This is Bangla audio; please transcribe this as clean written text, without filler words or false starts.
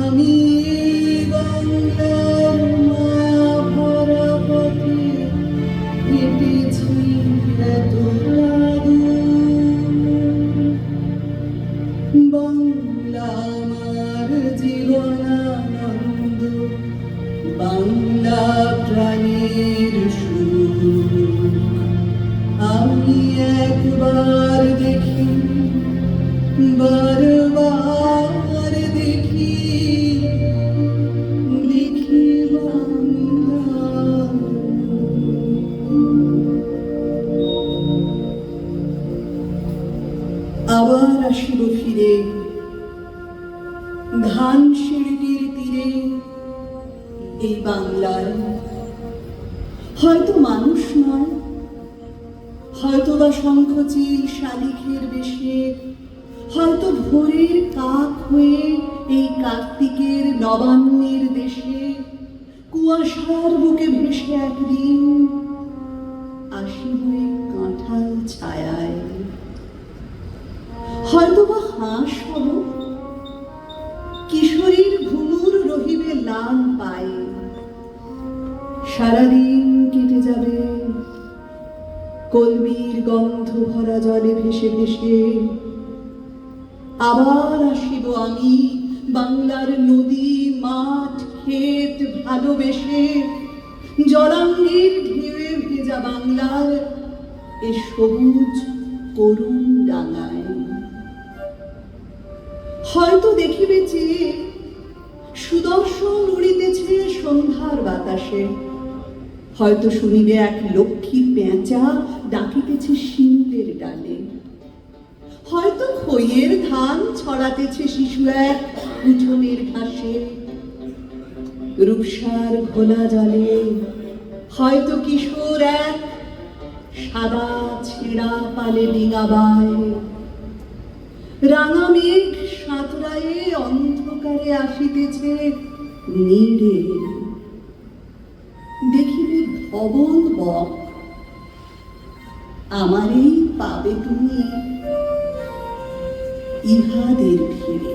আমি বাংলার মায়া ভরা পথে হেঁটেছি এতটা দূর। বাংলা আমার জীবনানন্দ, বাংলা প্রাণের সুর। আমি একবার দেখি, বারবার দেখি, দেখি বাংলা। আবার আসিব ফিরে ধান সিঁড়িটির তীরে, এই বাংলায় হয়তো মানুষ নয়, হয়তো বা শঙ্খচিল শালিখের বেশে, হয়তো ভোরের কাক হয়ে এই কার্তিকের নবান্নের দেশে কুয়াশার বুকে ভেসে একদিন আসিব এই কাঁঠাল ছায়ায়। হয়তো বা হাঁস হব, কিশোরীর ঘুঙুর রহিবে লাল পায়ে। সারাদিন কেটে যাবে কলমির গন্ধ ভরা জলে ভেসে ভেসে। আবার আসিব আমি বাংলার নদী মাঠ ক্ষেত ভালোবেসে, জলাঙ্গির ঢেউয়ে ভেজা বাংলার এ সবুজ করুণ ডাঙায়। হয়তো দেখিবে চেয়ে সুদর্শন উড়িতেছে সন্ধ্যার বাতাসে, হয়তো শুনিবে এক লক্ষ্মী পেঁচা ডাকিতেছে শিমুলের ডালে, হয়তো খইয়ের ধান ছড়াতেছে শিশু এক উঠোনের ঘাসে। রূপসার ঘোলা জলে হয়তো কিশোর এক সাদা ছেঁড়া পালে ডিঙাবায়। রাঙা মেঘ সাঁতরায়ে অন্ধকারে আসিতেছে নীড়ে, দেখিবে ধবল বক, আমারই পাবে তুমি ইহাদের ভিড়ে।